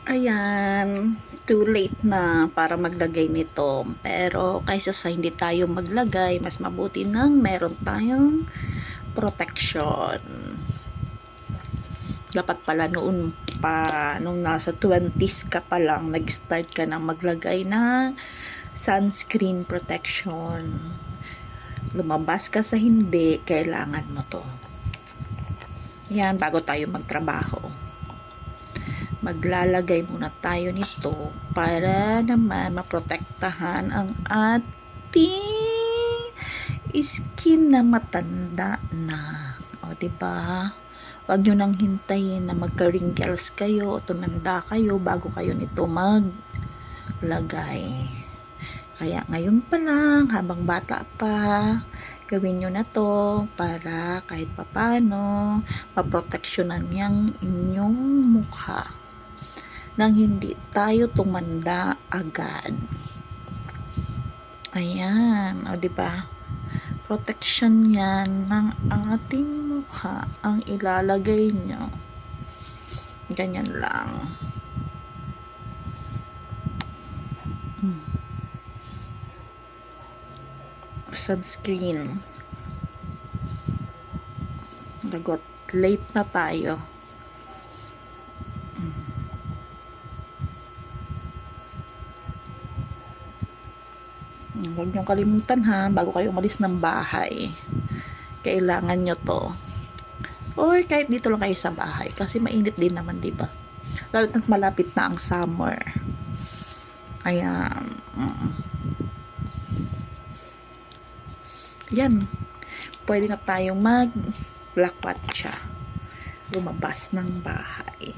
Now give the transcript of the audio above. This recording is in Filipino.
Ayan, too late na para maglagay nito. Pero kaysa sa hindi tayo maglagay, mas mabuti nang meron tayong protection. Dapat pala noon pa, nung nasa 20s ka pa lang, nag-start ka na maglagay ng sunscreen protection. Lumabas ka sa hindi, kailangan mo to. Yan, bago tayo magtrabaho. Maglalagay muna tayo nito para naman maprotektahan ang ating skin na matanda na. O, diba? Huwag nyo nang hintayin na magka-wrinkles kayo o tumanda kayo bago kayo nito maglagay. Kaya ngayon pa lang, habang bata pa, gawin nyo na to para kahit papano maproteksyonan yung inyong mukha nang hindi tayo tumanda agad. Ayan, o diba? Protection yan ng ating mukha ang ilalagay nyo. Ganyan lang. Sunscreen. Lagot, late na tayo. Huwag niyong kalimutan ha, bago kayo umalis ng bahay. Kailangan nyo to. Or kahit dito lang kayo sa bahay. Kasi mainit din naman, diba? Lalo na't malapit na ang summer. Ayan. Yan. Pwede na tayong mag-lakwat siya. Lumabas ng bahay.